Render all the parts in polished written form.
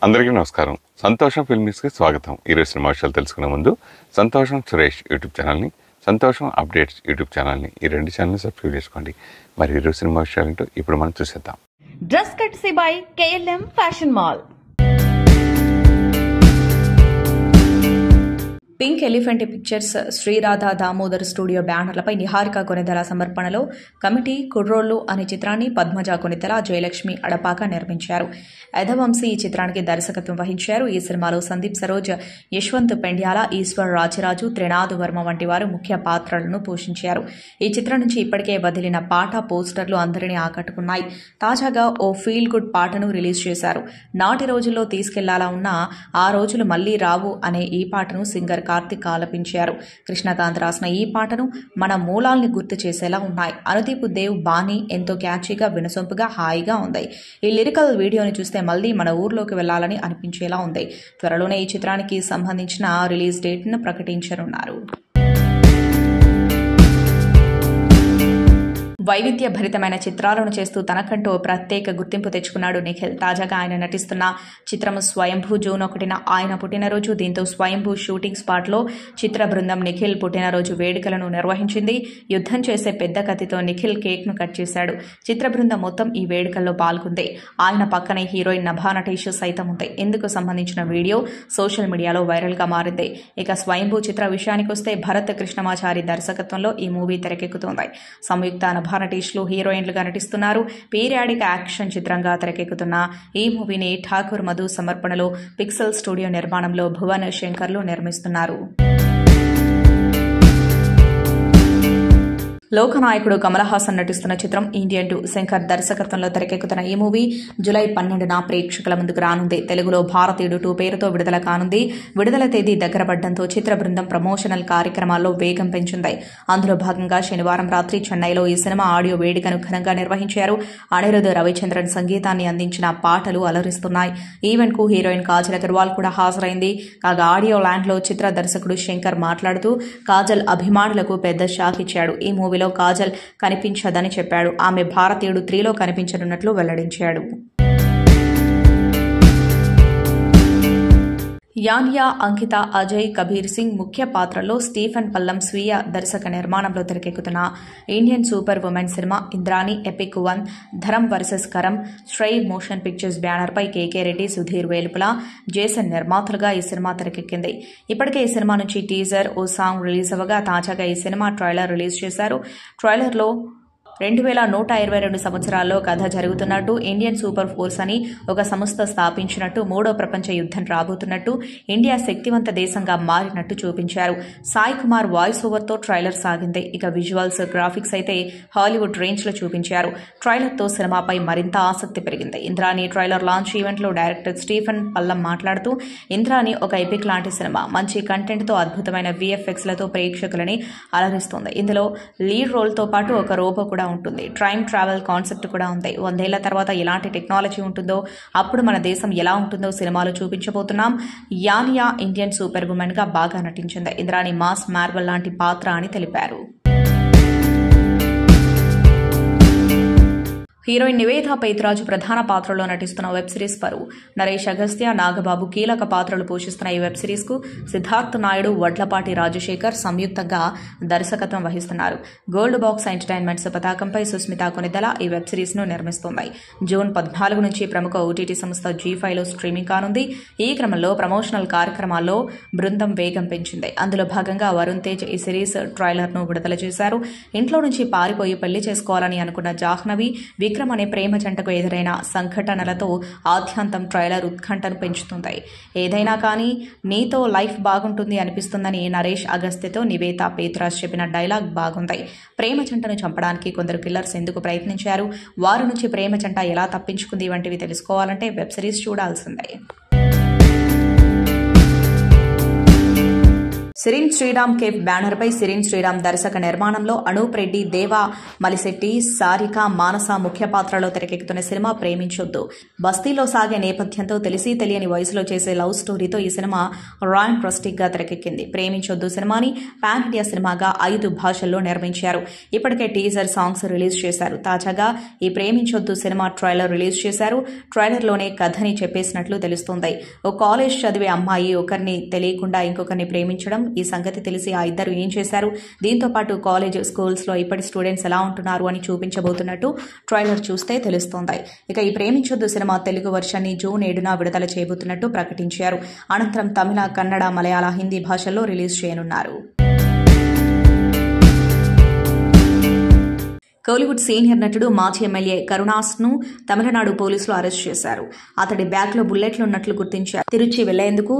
అందరికీ నమస్కారం. సంతోషం ఫిల్మ్స్కి స్వాగతం. ఈరోజు సినిమా విషయాలు తెలుసుకునే ముందు సంతోషం సురేష్ యూట్యూబ్ ఛానల్ని, సంతోషం అప్డేట్స్ యూట్యూబ్ ఛానల్ని, ఈ రెండు ఛానల్ని సబ్స్క్రైబ్ చేసుకోండి. మరి ఈరోజు సినిమా విషయాలంటూ ఇప్పుడు మనం చూసేద్దాం. Dress courtesy by KLM Fashion Mall. Pink Elephant Pictures, Sriradha Damodar Studio బ్యానర్లపై నిహారిక కొనిదెల సమర్పణలో కమిటీ కుర్రోళ్ళు అనే చిత్రాన్ని పద్మజ కొనిదెల, జయలక్ష్మి అడపాక నిర్మించారు. యదవంశీ ఈ చిత్రానికి దర్శకత్వం వహించారు. ఈ సినిమాలో సందీప్ సరోజ్, యశ్వంత్ పెండ్యాల, ఈశ్వర్ రాజరాజు, త్రినాథ్ వర్మ వంటి వారు ముఖ్య పాత్రలను పోషించారు. ఈ చిత్రం నుంచి ఇప్పటికే వదిలిన పాట, పోస్టర్లు అందరినీ ఆకట్టుకున్నాయి. తాజాగా ఓ ఫీల్ గుడ్ పాటను రిలీజ్ చేశారు. నాటి రోజుల్లో తీసుకెళ్లాలా ఉన్నా ఆ రోజులు మళ్లీ రావు అనే ఈ పాటను సింగర్ కార్తిక్ ఆలపించారు. కృష్ణకాంత్ రాసిన ఈ పాటను మన మూలాల్ని గుర్తు చేసేలా ఉన్నాయి. అనుదీప్ దేవ్ బాణి ఎంతో క్యాచీగా, వినసొంపుగా, హాయిగా ఉంది. ఈ లిరికల్ వీడియోని చూస్తే మళ్లీ మన ఊర్లోకి వెళ్లాలని అనిపించేలా ఉంది. త్వరలోనే ఈ చిత్రానికి సంబంధించిన రిలీజ్ డేట్ ను ప్రకటించనున్నారు. వైవిధ్య భరితమైన చిత్రాలను చేస్తూ తనకంటూ ప్రత్యేక గుర్తింపు తెచ్చుకున్నాడు నిఖిల్. తాజాగా ఆయన నటిస్తున్న చిత్రం స్వయంభూ జూన్ 1న ఆయన పుట్టినరోజు. దీంతో స్వయంభూ షూటింగ్ స్పాట్లో చిత్ర బృందం నిఖిల్ పుట్టినరోజు వేడుకలను నిర్వహించింది. యుద్ధం చేసే పెద్ద కత్తితో నిఖిల్ కేక్ ను కట్ చేశాడు. చిత్ర బృందం మొత్తం ఈ వేడుకల్లో పాల్గొంది. ఆయన పక్కనే హీరోయిన్ నభా నటేష్ సైతం ఉంది. ఇందుకు సంబంధించిన వీడియో సోషల్ మీడియాలో వైరల్ గా మారింది. ఇక స్వయంభూ చిత్ర విషయానికొస్తే భరత్ కృష్ణమాచారి దర్శకత్వంలో ఈ మూవీ తెరకెక్కుతోంది. సంయుక్త నటేష్లు హీరోయిన్లుగా నటిస్తున్నారు. పీరియాడిక్ యాక్షన్ చిత్రంగా తెరకెక్కుతున్న ఈ మూవీని ఠాకూర్ మధు సమర్పణలో పిక్సెల్ స్టూడియో నిర్మాణంలో భువన్ శంకర్లు నిర్మిస్తున్నారు. లోకనాయకుడు కమల్ హాసన్ నటిస్తున్న చిత్రం ఇండియన్ 2 శంకర్ దర్శకత్వంలో తెరకెక్కుతున్న ఈ మూవీ జూలై 12న ప్రేక్షకుల ముందుకు రానుంది. తెలుగులో భారతీయుడు 2 పేరుతో విడుదల కానుంది. విడుదల తేదీ దగ్గర పడ్డంతో చిత్ర బృందం ప్రమోషనల్ కార్యక్రమాల్లో వేగం పెంచింది. అందులో భాగంగా శనివారం రాత్రి చెన్నైలో ఈ సినిమా ఆడియో వేడుకను ఘనంగా నిర్వహించారు. అనిరుద్ రవిచంద్రన్ సంగీతాన్ని అందించిన పాటలు అలరిస్తున్నాయి. ఈవెంట్ కు హీరోయిన్ కాజల్ అగర్వాల్ కూడా హాజరైంది. కాగా ఆడియో ల్యాండ్ లో చిత్ర దర్శకుడు శంకర్ మాట్లాడుతూ కాజల్ అభిమానులకు పెద్ద షాక్ ఇచ్చాడు. ఈ మూవీలో కాజల్ కనిపించదని చెప్పాడు. ఆమె భారతీయుడు 3లో కనిపించనున్నట్లు వెల్లడించాడు. యానియా, అంకిత, అజయ్, కబీర్ సింగ్ ముఖ్య పాత్రల్లో స్టీఫెన్ పల్లం స్వీయ దర్శక నిర్మాణంలో తెరకెక్కుతున్న Indian super women cinema Indrani epic 1 Dharam versus Karam స్ట్రై మోషన్ పిక్చర్స్ బ్యానర్పై కేకే రెడ్డి, సుధీర్ వేలుపుల, జేసన్ నిర్మాతలుగా ఈ సినిమా తెరకెక్కింది. ఇప్పటికే ఈ సినిమా నుంచి టీజర్, ఓ సాంగ్ రిలీజ్ అవ్వగా తాజాగా ఈ సినిమా ట్రైలర్ రిలీజ్ చేశారు. ట్రైలర్లో 2122 సంవత్సరాల్లో కథ జరుగుతున్నట్టు, ఇండియన్ సూపర్ ఫోర్స్ అని ఒక సంస్థ స్థాపించినట్టు, 3వ ప్రపంచ యుద్ధం రాబోతున్నట్టు, ఇండియా శక్తివంత దేశంగా మారినట్టు చూపించారు. సాయి కుమార్ వాయిస్ ఓవర్ తో ట్రైలర్ సాగింది. ఇక విజువల్స్, గ్రాఫిక్స్ అయితే హాలీవుడ్ రేంజ్ లో చూపించారు. ట్రైలర్ తో సినిమాపై మరింత ఆసక్తి పెరిగింది. ఇంద్రాణి ట్రైలర్ లాంచ్ ఈవెంట్ లో డైరెక్టర్ స్టీఫెన్ పల్లం మాట్లాడుతూ ఇంద్రాణి ఒక ఎపిక్ లాంటి సినిమా, మంచి కంటెంట్ తో అద్భుతమైన VFX లతో ప్రేక్షకులని అలరిస్తుంది. ఇందులో లీడ్ రోల్ తో పాటు ఒక రోబో కూడా ఉంటుంది. టైం ట్రావెల్ కాన్సెప్ట్ కూడా ఉంది. 100 ఏళ్ల తర్వాత ఎలాంటి టెక్నాలజీ ఉంటుందో, అప్పుడు మన దేశం ఎలా ఉంటుందో సినిమాలో చూపించబోతున్నాం. యానియా ఇండియన్ సూపర్ ఉమెన్ గా బాగా నటించింది. ఇంద్రాణి మాస్ మార్వెల్ లాంటి పాత్ర అని తెలిపారు. హీరోయిన్ నివేదా పేతురాజు ప్రధాన పాత్రలో నటిస్తున్న వెబ్ సిరీస్ పరువు. నరేష్ అగస్త్య, నాగబాబు కీలక పాత్రలు పోషిస్తున్న ఈ వెబ్ సిరీస్ కు సిద్ధార్థ్ నాయుడు, వడ్లపాటి రాజశేఖర్ సంయుక్తంగా దర్శకత్వం వహిస్తున్నారు. గోల్డ్ బాక్స్ ఎంటర్టైన్మెంట్స్ పతాకంపై సుస్మిత కొనిదెల ఈ వెబ్ సిరీస్ ను నిర్మిస్తోంది. జూన్ 14 నుంచి ప్రముఖ OTT సంస్థ G5లో స్ట్రీమింగ్ కానుంది. ఈ క్రమంలో ప్రమోషనల్ కార్యక్రమాల్లో బృందం వేగం పెంచింది. అందులో భాగంగా వరుణ్ తేజ్ ఈ సిరీస్ ట్రైలర్ ను విడుదల చేశారు. ఇంట్లో నుంచి పారిపోయి పెళ్లి చేసుకోవాలని అనుకున్న జాహ్నవి, విక్రమ్ అనే ప్రేమ జంటకు ఎదురైన సంఘటనలతో ఆద్యంతం ట్రైలర్ ఉత్కంఠను పెంచుతుంది. ఏదైనా కానీ నీతో లైఫ్ బాగుంటుంది అనిపిస్తుందని నరేష్ అగస్త్యతో నివేదా పేతురాజ్ చెప్పిన డైలాగ్ బాగుంది. ప్రేమ జంటను చంపడానికి కొందరు కిల్లర్స్ ఎందుకు ప్రయత్నించారు, వారి నుంచి ప్రేమ జంట ఎలా తప్పించుకుంది వంటివి తెలుసుకోవాలంటే వెబ్ సిరీస్ చూడాల్సిందే. సిరిన్ శ్రీరామ్ కేఫ్ బ్యానర్ పై సిరిన్ శ్రీరామ్ దర్శక నిర్మాణంలో అనూప్ రెడ్డి, దేవా మలిశెట్టి, సారిక, మానస ముఖ్య పాత్రలో తెరకెక్కుతున్న సినిమా ప్రేమించొద్దు. బస్తీలో సాగే నేపథ్యంతో తెలిసి తెలియని వయసులో చేసే లవ్ స్టోరీతో ఈ సినిమా రాయల్ ట్రస్టిక్ గా తెరకెక్కింది. ప్రేమించొద్దు సినిమాని పాన్ ఇండియా సినిమాగా 5 భాషల్లో నిర్మించారు. ఇప్పటికే టీజర్ సాంగ్స్ రిలీజ్ చేశారు. తాజాగా ఈ ప్రేమించొద్దు సినిమా ట్రైలర్ రిలీజ్ చేశారు. ట్రైలర్లోనే కథని చెప్పేసినట్లు తెలుస్తోంది. ఓ కాలేజ్ చదివే అమ్మాయి ఒకరిని తెలియకుండా ఇంకొకరిని ప్రేమించడం, ఈ సంగతి తెలిసి ఆ ఇద్దరు ఏం చేశారు, దీంతో పాటు కాలేజ్ స్కూల్స్ లో ఇప్పటి స్టూడెంట్స్ ఎలా ఉంటున్నారు అని చూపించబోతున్నట్టు ట్రైలర్ చూస్తే తెలుస్తోంది. ఇక ఈ ప్రేమించొద్దు సినిమా తెలుగు వర్షాన్ని జూన్ 7న విడుదల చేయబోతున్నట్టు ప్రకటించారు. అనంతరం తమిళ, కన్నడ, మలయాళ, హిందీ భాషల్లో రిలీజ్ చేయనున్నారు. కోలీవుడ్ సీనియర్ నటుడు మాజీ ఎమ్మెల్యే కరుణాస్ను తమిళనాడు పోలీసులు అరెస్ట్ చేశారు. అతడి బ్యాగ్లో బుల్లెట్లున్నట్లు గుర్తించారు. తిరుచి వెళ్లేందుకు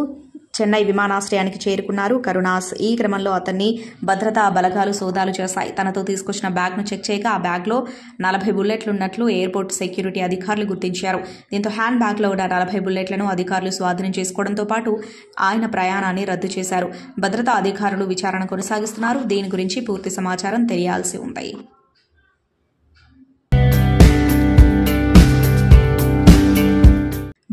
చెన్నై విమానాశ్రయానికి చేరుకున్నారు కరుణాస్. ఈ క్రమంలో అతన్ని భద్రతా బలగాలు సోదాలు చేశాయి. తనతో తీసుకొచ్చిన బ్యాగ్ను చెక్ చేయగా ఆ బ్యాగ్లో 40 బుల్లెట్లున్నట్లు ఎయిర్పోర్ట్ సెక్యూరిటీ అధికారులు గుర్తించారు. దీంతో హ్యాండ్ బ్యాగ్లో ఉన్న 40 బుల్లెట్లను అధికారులు స్వాధీనం చేసుకోవడంతో పాటు ఆయన ప్రయాణాన్ని రద్దు చేశారు. భద్రతా అధికారులు విచారణ కొనసాగిస్తున్నారు. దీని గురించి పూర్తి సమాచారం తెలియాల్సి ఉంది.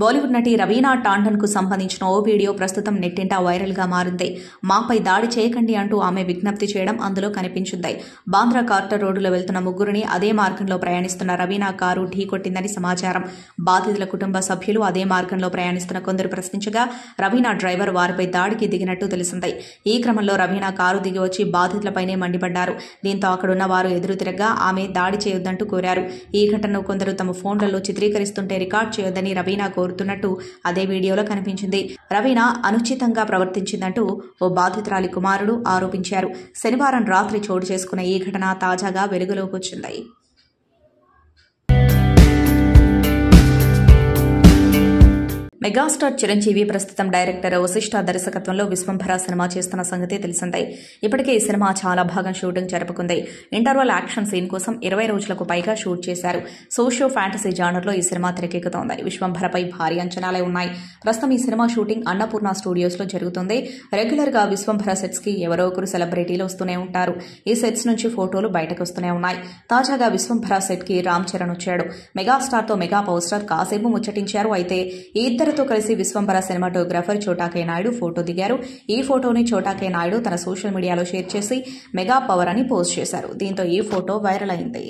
బాలీవుడ్ నటి రవీనా టాండన్ కు సంబంధించిన ఓ వీడియో ప్రస్తుతం నెట్టింట వైరల్ గా మారింది. మాపై దాడి చేయకండి అంటూ ఆమె విజ్ఞప్తి చేయడం అందులో కనిపించింది. బాంద్రా కార్టర్ రోడ్డులో వెళ్తున్న ముగ్గురిని అదే మార్గంలో ప్రయాణిస్తున్న రవీనా కారు ఢీకొట్టిందని సమాచారం. బాధితుల కుటుంబ సభ్యులు అదే మార్గంలో ప్రయాణిస్తున్న కొందరు ప్రశ్నించగా రవీనా డ్రైవర్ వారిపై దాడికి దిగినట్టు తెలిసింది. ఈ క్రమంలో రవీనా కారు దిగి వచ్చి బాధితులపైనే మండిపడ్డారు. దీంతో అక్కడున్న వారు ఎదురు తిరగగా ఆమె దాడి చేయొద్దంటూ కోరారు. ఈ ఘటనను కొందరు తమ ఫోన్లలో చిత్రీకరిస్తుంటే రికార్డ్ చేయొద్దని రవీనా కోరుతున్నట్టు అదే వీడియోలో కనిపించింది. రవీనా అనుచితంగా ప్రవర్తించిందంటూ ఓ బాధితురాలి కుమారుడు ఆరోపించారు. శనివారం రాత్రి చోటు చేసుకున్న ఈ ఘటన తాజాగా వెలుగులోకి వచ్చింది. మెగాస్టార్ చిరంజీవి ప్రస్తుతం డైరెక్టర్ వశిష్ఠ దర్శకత్వంలో విశ్వంభర సినిమా చేస్తున్న సంగతి తెలిసిందే. ఇప్పటికే ఈ సినిమా చాలా భాగం షూటింగ్ జరుపుకుంది. ఇంటర్వల్ యాక్షన్ సీన్ కోసం 20 రోజులకు పైగా షూట్ చేశారు. సోషియో ఫ్యాంటసీ జానర్లో ఈ సినిమా తెరకెక్కుతోంది. విశ్వంభరపై భారీ అంచనాలే ఉన్నాయి. ప్రస్తుతం ఈ సినిమా షూటింగ్ అన్నపూర్ణ స్టూడియోస్ లో జరుగుతుంది. రెగ్యులర్ గా విశ్వంభర సెట్స్ కి ఎవరో ఒకరు సెలబ్రిటీలు వస్తూనే ఉంటారు. ఈ సెట్స్ నుంచి ఫోటోలు బయటకు వస్తూనే ఉన్నాయి. తాజాగా విశ్వంభర సెట్ కి రామ్ చరణ్ వచ్చాడు. మెగాస్టార్ తో మెగా పవర్ స్టార్ కాసేపు ముచ్చటించారు. అయితే ఈ ఇద్దరితో కలిసి విశ్వంభర సినిమాటోగ్రాఫర్ చోటాకే నాయుడు ఫోటో దిగారు. ఈ ఫోటోని చోటాకే నాయుడు తన సోషల్ మీడియాలో షేర్ చేసి మెగా పవర్ అని పోస్ట్ చేశారు. దీంతో ఈ ఫోటో వైరల్ అయింది.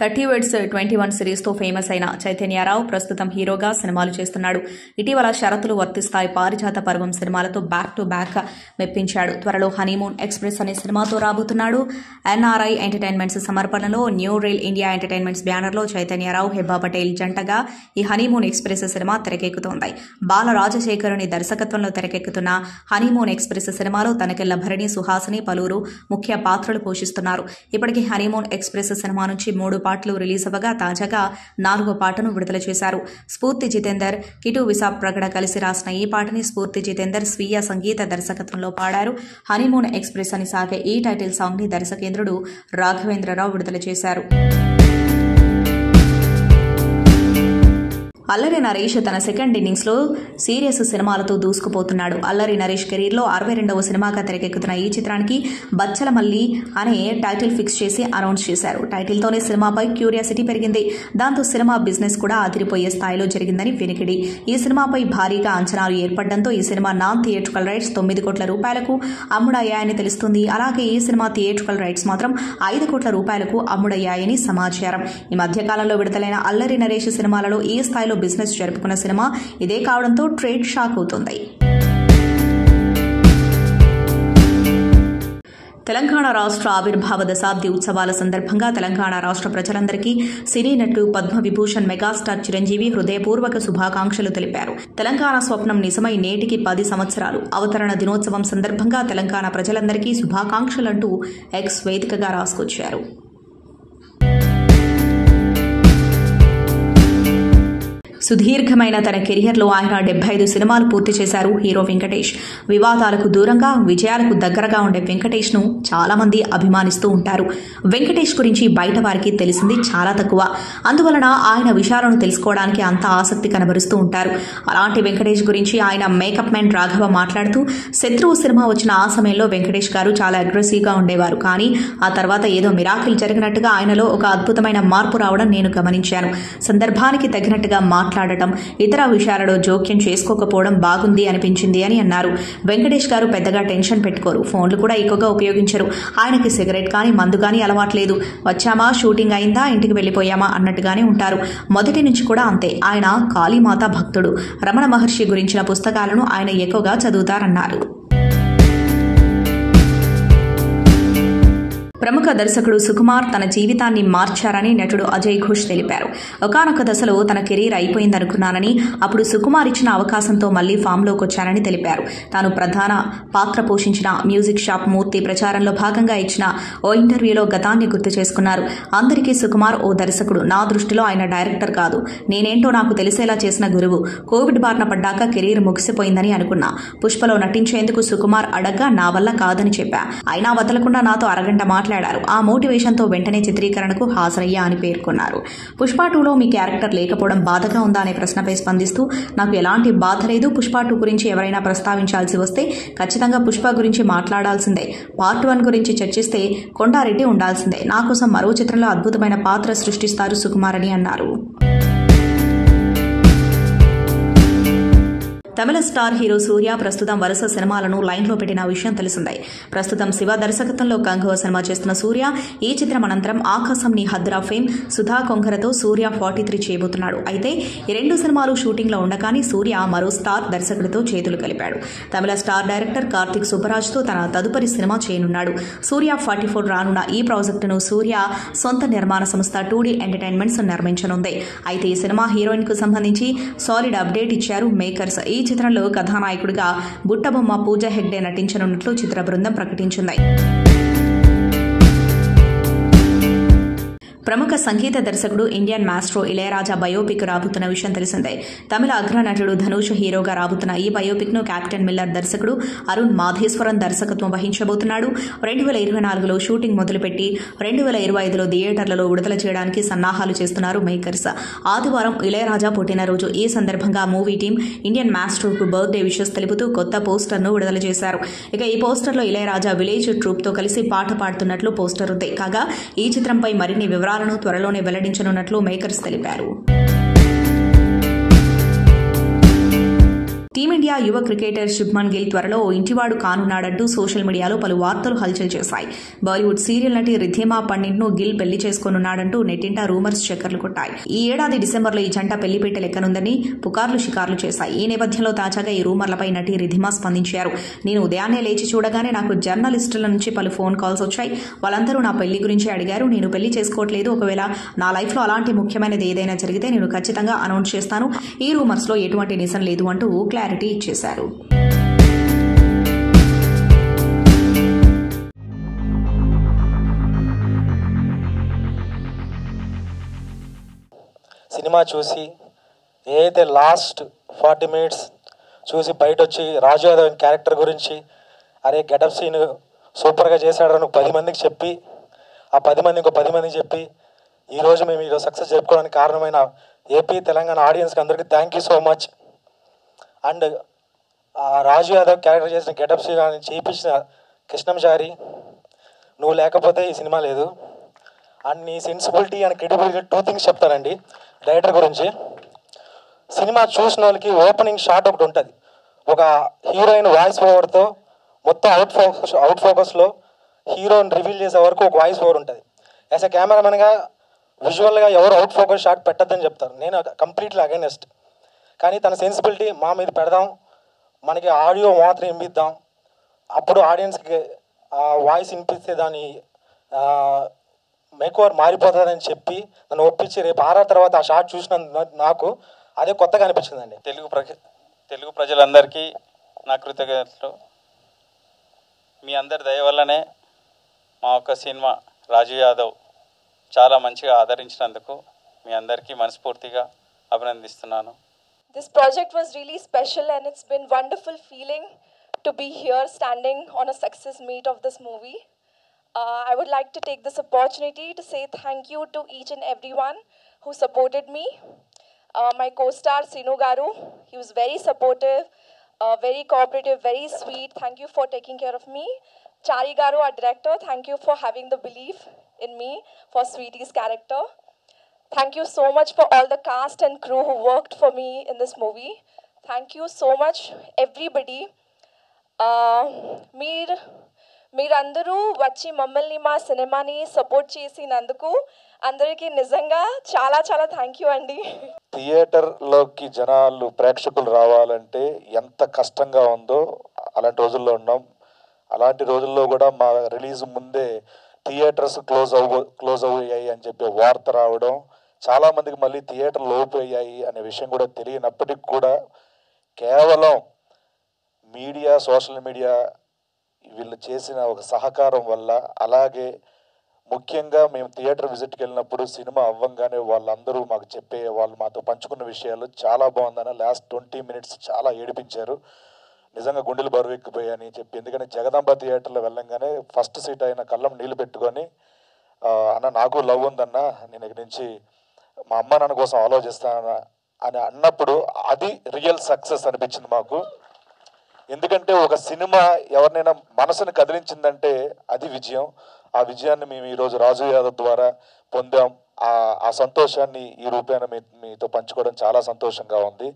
30 Words 21 సిరీస్తో ఫేమస్ అయిన చైతన్యరావు ప్రస్తుతం హీరోగా సినిమాలు చేస్తున్నాడు. ఇటీవల షరతులు వర్తిస్తాయి, పారిజాత పర్వం సినిమాలతో బ్యాక్ టు బ్యాక్ మెప్పించాడు. త్వరలో హనీమూన్ ఎక్స్ప్రెస్ అనే సినిమాతో రాబోతున్నాడు. ఎన్ఆర్ఐ ఎంటర్టైన్మెంట్స్ సమర్పణలో న్యూ రైల్ ఇండియా ఎంటర్టైన్మెంట్స్ బ్యానర్లో చైతన్యరావు, హెబ్బా పటేల్ జంటగా ఈ హనీమూన్ ఎక్స్ప్రెస్ సినిమా తెరకెక్కుతోంది. బాల రాజశేఖరుని దర్శకత్వంలో తెరకెక్కుతున్న హనీమూన్ ఎక్స్ప్రెస్ సినిమాలో తనకెళ్ల భరణి, సుహాసిని పలువురు ముఖ్య పాత్రలు పోషిస్తున్నారు. ఇప్పటికీ హనీమూన్ ఎక్స్ప్రెస్ సినిమా నుంచి 3 పాటలు రిలీజ్ అవ్వగా తాజాగా 4వ పాటను విడుదల చేశారు. స్ఫూర్తి జితేందర్, కిటు విసాప్ ప్రగడ కలిసి రాసిన ఈ పాటని స్ఫూర్తి జితేందర్ స్వీయ సంగీత దర్శకత్వంలో పాడారు. హనీమూన్ ఎక్స్ప్రెస్ అని సాగే ఈ టైటిల్ సాంగ్ ని దర్శకేంద్రుడు రాఘవేంద్రరావు విడుదల చేశారు. అల్లరి నరేష్ తన సెకండ్ ఇన్నింగ్స్ లో సీరియస్ సినిమాలతో దూసుకుపోతున్నాడు. అల్లరి నరేష్ కెరీర్ లో 62వ సినిమాగా తెరకెక్కుతున్న ఈ చిత్రానికి బచ్చల మల్లి అనే టైటిల్ ఫిక్స్ చేసి అనౌన్స్ చేశారు. టైటిల్ తోనే సినిమాపై క్యూరియాసిటీ పెరిగింది. దాంతో సినిమా బిజినెస్ కూడా అదిరిపోయే స్థాయిలో జరిగిందని వినికిడి. ఈ సినిమాపై భారీగా అంచనాలు ఏర్పడడంతో ఈ సినిమా నాన్ థియేట్రికల్ రైట్స్ 9 కోట్ల రూపాయలకు అమ్ముడయ్యాయని తెలుస్తుంది. అలాగే ఈ సినిమా థియేట్రికల్ రైట్స్ మాత్రం 5 కోట్ల రూపాయలకు అమ్ముడయ్యాయని సమాచారం. ఈ మధ్యకాలంలో విడుదలైన అల్లరి నరేష్ సినిమాలలో ఈ స్థాయిలో బిజినెస్ జరుపుకున్న సినిమా ఇదే కావడంతో ట్రేడ్ షాక్ అవుతుంది. తెలంగాణ రాష్ట్ర ఆవిర్భావ దశాబ్ది ఉత్సవాల సందర్భంగా తెలంగాణ రాష్ట్ర ప్రజలందరికీ సినీ నటుడు పద్మవిభూషణ్ మెగాస్టార్ చిరంజీవి హృదయపూర్వక శుభాకాంక్షలు తెలిపారు. తెలంగాణ స్వప్నం నిజమై నేటికి 10 సంవత్సరాలు. అవతరణ దినోత్సవం సందర్భంగా తెలంగాణ ప్రజలందరికీ శుభాకాంక్షలంటూ ఎక్స్ వేదికగా రాసుకొచ్చారు. సుదీర్ఘమైన తన కెరియర్లో ఆయన 75 సినిమాలు పూర్తి చేశారు హీరో వెంకటేష్. వివాదాలకు దూరంగా విజయాలకు దగ్గరగా ఉండే వెంకటేష్ ను చాలా మంది అభిమానిస్తూ ఉంటారు. వెంకటేష్ గురించి బయట వారికి తెలిసింది చాలా తక్కువ. అందువలన ఆయన విషయాలను తెలుసుకోవడానికి అంత ఆసక్తి కనబరుస్తూ ఉంటారు. అలాంటి వెంకటేష్ గురించి ఆయన మేకప్ మ్యాన్ రాఘవ మాట్లాడుతూ, శత్రువు సినిమా వచ్చిన ఆ సమయంలో వెంకటేష్ గారు చాలా అగ్రెసివ్ గా ఉండేవారు. కానీ ఆ తర్వాత ఏదో మిరాకిల్ జరిగినట్టుగా ఆయనలో ఒక అద్భుతమైన మార్పు రావడం నేను గమనించాను. సందర్భానికి తగినట్టుగా మాట్లాడటం, ఇతర విషయాలలో జోక్యం చేసుకోకపోవడం బాగుంది అనిపించింది అని అన్నారు. వెంకటేష్ గారు పెద్దగా టెన్షన్ పెట్టుకోరు. ఫోన్లు కూడా ఎక్కువగా ఉపయోగించరు. ఆయనకి సిగరెట్ కానీ మందు కానీ అలవాట్లేదు. వచ్చామా, షూటింగ్ అయిందా, ఇంటికి వెళ్లిపోయామా అన్నట్టుగానే ఉంటారు. మొదటి నుంచి కూడా అంతే. ఆయన కాళీమాత భక్తుడు. రమణ మహర్షి గురించిన పుస్తకాలను ఆయన ఎక్కువగా చదువుతారన్నారు. ప్రముఖ దర్శకుడు సుకుమార్ తన జీవితాన్ని మార్చారని నటుడు అజయ్ ఘోష్ తెలిపారు. ఒకానొక దశలో తన కెరీర్ అయిపోయిందనుకున్నానని, అప్పుడు సుకుమార్ ఇచ్చిన అవకాశంతో మళ్లీ ఫామ్లోకి వచ్చానని తెలిపారు. తాను ప్రధాన పాత్ర పోషించిన మ్యూజిక్ షాప్ మూర్తి ప్రచారంలో భాగంగా ఇచ్చిన ఓ ఇంటర్వ్యూలో గతాన్ని గుర్తు చేసుకున్నారు. అందరికీ సుకుమార్ ఓ దర్శకుడు. నా దృష్టిలో ఆయన డైరెక్టర్ కాదు, నేనేంటో నాకు తెలిసేలా చేసిన గురువు. కోవిడ్ బారిన పడ్డాక కెరీర్ ముగిసిపోయిందని అనుకున్నా. పుష్పలో నటించేందుకు సుకుమార్ అడగ్గా నా వల్ల కాదని చెప్పా. అయినా వదలకుండా నాతో అరగంట మాట్లాడారు. ఆ మోటివేషన్తో వెంటనే చిత్రీకరణకు హాజరయ్యా అని పేర్కొన్నారు. పుష్ప 2లో మీ క్యారెక్టర్ లేకపోవడం బాధగా ఉందా అనే ప్రశ్నపై స్పందిస్తూ, నాకు ఎలాంటి బాధ లేదు. పుష్ప 2 గురించి ఎవరైనా ప్రస్తావించాల్సి వస్తే ఖచ్చితంగా పుష్ప గురించి మాట్లాడాల్సిందే. పార్ట్ 1 గురించి చర్చిస్తే కొండారెడ్డి ఉండాల్సిందే. నా కోసం మరో చిత్రంలో అద్భుతమైన పాత్ర సృష్టిస్తారు సుకుమార్ అని అన్నారు. తమిళ స్టార్ హీరో సూర్య ప్రస్తుతం వరుస సినిమాలను లైన్లో పెట్టిన విషయం తెలిసిందే. ప్రస్తుతం శివ దర్శకత్వంలో కంగువ సినిమా చేస్తున్న సూర్య ఈ చిత్రం అనంతరం ఆకాశం నీ హద్రా ఫేమ్ సుధా కొంకరతో సూర్య 43 చేయబోతున్నాడు. అయితే ఈ 2 సినిమాలు షూటింగ్లో ఉండగానే సూర్య మరో స్టార్ దర్శకుడితో చేతులు కలిపాడు. తమిళ స్టార్ డైరెక్టర్ కార్తిక్ సుబ్బరాజ్తో తన తదుపరి సినిమా చేయనున్నాడు. సూర్య 44 రానున్న ఈ ప్రాజెక్టును సూర్య సొంత నిర్మాణ సంస్థ 2D ఎంటర్టైన్మెంట్స్ నిర్మించనుంది. అయితే ఈ సినిమా హీరోయిన్ కు సంబంధించి సాలిడ్ అప్డేట్ ఇచ్చారు మేకర్స్. ఈ చిత్రంలో కథానాయకుడిగా బుట్టబొమ్మ పూజా హెగ్డే నటించనున్నట్లు చిత్ర బృందం ప్రకటించింది. ప్రముఖ సంగీత దర్శకుడు ఇండియన్ మాస్ట్రో ఇళయరాజా బయోపిక్ రాబోతున్న విషయం తెలిసిందే. తమిళ అగ్రనటుడు ధనుష్ హీరోగా రాబోతున్న ఈ బయోపిక్ ను కెప్టెన్ మిల్లర్ దర్శకుడు అరుణ్ మాధేశ్వరన్ దర్శకత్వం వహించబోతున్నాడు. 2024లో షూటింగ్ మొదలుపెట్టి 2025లో థియేటర్లలో విడుదల చేయడానికి సన్నాహాలు చేస్తున్నారు మేకర్స్. ఆదివారం ఇళయరాజా పుట్టినరోజు. ఈ సందర్భంగా మూవీ టీం ఇండియన్ మాస్ట్రోకు బర్త్డే విషెస్ తెలుపుతూ కొత్త పోస్టర్ను విడుదల చేశారు. ఇక ఈ పోస్టర్లో ఇళయరాజా విలేజ్ ట్రూప్ తో కలిసి పాట పాడుతున్నట్లు పోస్టర్ ఉంది. కాగా ఈ చిత్రంపై మరిన్ని వివరాలను త్వరలోనే వెల్లడించనున్నట్లు మేకర్స్ తెలిపారు. టీమిండియా యువ క్రికెటర్ శుభ్మన్ గిల్ త్వరలో ఓ ఇంటివాడు కానున్నాడంటూ సోషల్ మీడియాలో పలు వార్తలు హల్చల్ చేశాయి. బాలీవుడ్ సీరియల్ నటి రిద్ధిమా పండిట్ను గిల్ పెళ్లి చేసుకోనున్నాడంటూ నెట్టింట రూమర్స్ చక్కర్లు కొట్టాయి. ఈ ఏడాది డిసెంబర్లో ఈ జంట పెళ్లిపీట లెక్కనుందని పుకార్లు షికార్లు చేశాయి. ఈ నేపథ్యంలో తాజాగా ఈ రూమర్లపై నటి రిద్ధిమా స్పందించారు. నేను ఉదయాన్నే లేచి చూడగానే నాకు జర్నలిస్టుల నుంచి పలు ఫోన్ కాల్స్ వచ్చాయి. వాళ్ళందరూ నా పెళ్లి గురించి అడిగారు. నేను పెళ్లి చేసుకోవట్లేదు. ఒకవేళ నా లైఫ్లో అలాంటి ముఖ్యమైనది ఏదైనా జరిగితే నేను ఖచ్చితంగా అనౌన్స్ చేస్తాను. ఈ రూమర్స్ లో ఎటువంటి నిజం లేదు అంటూ క్లారిటీ ఇచ్చేశారు. సినిమా చూసి ఏదైతే లాస్ట్ 40 మినిట్స్ చూసి బయట వచ్చి రాజు యాదవ్ క్యారెక్టర్ గురించి అరే గెటప్ సీన్ సూపర్గా చేశాడని 10 మందికి చెప్పి ఆ 10 మంది ఇంకో 10 మందికి చెప్పి ఈరోజు మేము ఈరోజు సక్సెస్ చెప్పుకోవడానికి కారణమైన ఏపీ తెలంగాణ ఆడియన్స్కి అందరికీ thank you so much. And Raju Yadav character చేసిన గెటప్ సీన్ అని చేయించిన కృష్ణంచారి, నువ్వు లేకపోతే ఈ సినిమా లేదు. అండ్ నీ సెన్సిబిలిటీ అండ్ క్రెడిబిలిటీ 2 థింగ్స్ చెప్తానండి డైరెక్టర్ గురించి. సినిమా చూసిన వాళ్ళకి ఓపెనింగ్ షాట్ ఒకటి ఉంటుంది. ఒక హీరోయిన్ వాయిస్ ఓవర్తో మొత్తం అవుట్ ఫోకస్లో హీరోని రివీల్ చేసే వరకు ఒక వాయిస్ ఓవర్ ఉంటుంది. యాజ్ ఎ కెమెరామెన్గా విజువల్గా ఎవరు అవుట్ ఫోకస్ షాట్ పెట్టద్దని చెప్తారు. నేను కంప్లీట్లీ అగైనెస్ట్. కానీ తన సెన్సిబిలిటీ మా మీద పెడదాం, మనకి ఆడియో మాత్రం వినిపిద్దాం, అప్పుడు ఆడియన్స్కి వాయిస్ వినిపిస్తే దాని మేకోవర్ మారిపోతుందని చెప్పి నన్ను ఒప్పించి రేపు 6 తర్వాత ఆ షాట్ చూసిన నాకు అదే కొత్తగా అనిపించిందండి. తెలుగు ప్రజలందరికీ నా కృతజ్ఞతలు. మీ అందరి దయ వల్లనే మా ఒక్క సినిమా రాజు యాదవ్ చాలా మంచిగా ఆదరించినందుకు మీ అందరికీ మనస్ఫూర్తిగా అభినందిస్తున్నాను. This project was really special and it's been wonderful feeling to be here standing on a success meet of this movie. I would like to take this opportunity to say thank you to each and everyone who supported me. My co-star Sinu Garu, he was very supportive, very cooperative, very sweet. Thank you for taking care of me. Chari Garu, our director, thank you for having the belief in me for Sweetie's character. Thank you so much for all the cast and crew who worked for me in this movie. Thank you so much, everybody. మీరందరూ వచ్చి మమ్మల్ని మా సినిమాని support చేసినందుకు అందరికీ నిజంగా చాలా చాలా థ్యాంక్ యూ అండి. థియేటర్లోకి జనాలు ప్రేక్షకులు రావాలంటే ఎంత కష్టంగా ఉందో అలాంటి రోజుల్లో ఉన్నాం. అలాంటి రోజుల్లో కూడా మా రిలీజ్ ముందే థియేటర్స్ క్లోజ్ అయ్యాయి అని చెప్పి వార్త రావడం, చాలామందికి మళ్ళీ థియేటర్లు ఓపెన్ అయ్యాయి అనే విషయం కూడా తెలియనప్పటికి కూడా కేవలం మీడియా, సోషల్ మీడియా వీళ్ళు చేసిన ఒక సహకారం వల్ల, అలాగే ముఖ్యంగా మేము థియేటర్ విజిట్కి వెళ్ళినప్పుడు సినిమా అవ్వంగానే వాళ్ళందరూ మాకు వాళ్ళు మాతో పంచుకున్న విషయాలు చాలా బాగుందని. లాస్ట్ 20 minutes చాలా ఏడిపించారు. నిజంగా గుండెలు బరువెక్కిపోయాయని చెప్పి, ఎందుకంటే జగదాంబ థియేటర్లో వెళ్ళంగానే ఫస్ట్ సీట్ అయిన కళ్ళం నీళ్ళు పెట్టుకొని, అన్న నాకు లవ్ ఉందన్న, నేను ఇక్కడి నుంచి మా అమ్మ నాన్న కోసం ఆలోచిస్తాను అని అన్నప్పుడు అది రియల్ సక్సెస్ అనిపించింది మాకు. ఎందుకంటే ఒక సినిమా ఎవరినైనా మనసును కదిలించిందంటే అది విజయం. ఆ విజయాన్ని మేము ఈరోజు రాజు యాదవ్ ద్వారా పొందాం. ఆ సంతోషాన్ని ఈ రూపేణ మీతో పంచుకోవడం చాలా సంతోషంగా ఉంది.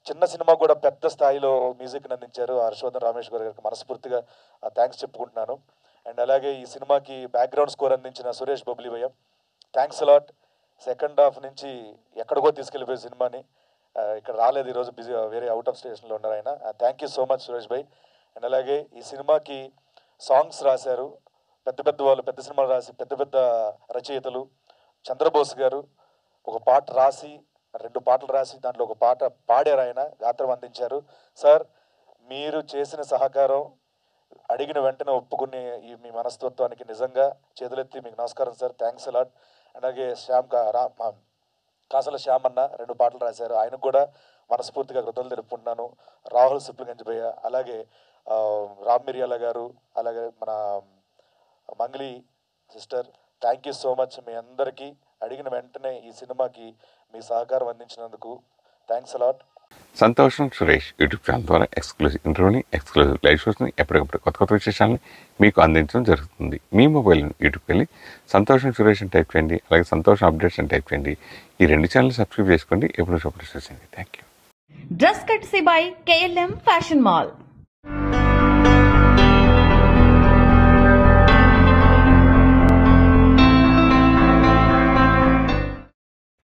చిన్న సినిమా కూడా పెద్ద స్థాయిలో మ్యూజిక్ని అందించారు హర్షవర్ధన్ రామేష్ గారికి మనస్ఫూర్తిగా థ్యాంక్స్ చెప్పుకుంటున్నాను. అండ్ అలాగే ఈ సినిమాకి బ్యాక్గ్రౌండ్ స్కోర్ అందించిన సురేష్ బొబ్లీ భయ్య, థ్యాంక్స్ అలాట్. సెకండ్ హాఫ్ నుంచి ఎక్కడికో తీసుకెళ్ళిపోయే సినిమాని ఇక్కడ రాలేదు, ఈరోజు బిజీ వేరే అవుట్ ఆఫ్ స్టేషన్లో ఉన్నారు ఆయన. Thank you so much Suresh Bhai. And అలాగే ఈ సినిమాకి సాంగ్స్ రాశారు పెద్ద వాళ్ళు, పెద్ద సినిమాలు రాసి పెద్ద రచయితలు. చంద్రబోస్ గారు ఒక పాట రాసి 2 పాటలు రాసి దాంట్లో ఒక పాట పాడారు, ఆయన గాత్రం అందించారు. సార్, మీరు చేసిన సహకారం, అడిగిన వెంటనే ఒప్పుకునే ఈ మీ మనస్తత్వానికి నిజంగా చేతులెత్తి మీకు నమస్కారం సార్. Thanks a lot. అలాగే కాసల శ్యామ్ అన్న 2 పాటలు రాశారు, ఆయనకు కూడా మనస్ఫూర్తిగా కృతజ్ఞతలు తెలుపుకుంటున్నాను. రాహుల్ సిప్లిగంజ్ భయ్య, అలాగే రామ్ మిరియాల గారు, అలాగే మన Mangli sister, thank you so much. మీ అందరికీ అడిగిన వెంటనే ఈ సినిమాకి మీ సహకారం అందించినందుకు థ్యాంక్స్ అలాట్. సంతోషం సురేష్ యూట్యూబ్ ఛానల్ ద్వారా ఎక్స్క్లూజివ్ ఇంటర్వ్యూని, ఎక్స్క్లూజివ్ లైవ్ షోస్ని, ఎప్పటికప్పుడు కొత్త విశేషాలని మీకు అందించడం జరుగుతుంది. మీ మొబైల్ యూట్యూబ్కి వెళ్ళి సంతోషం సురేష్ అని టైప్ చేయండి, అలాగే సంతోషం అప్డేట్స్ అని టైప్ చేయండి. ఈ 2 ఛానల్ సబ్స్క్రైబ్ చేసుకోండి, ఎప్పుడు అప్డేట్స్ చేయండి. Thank you. Dress courtesy by KLM Fashion mall.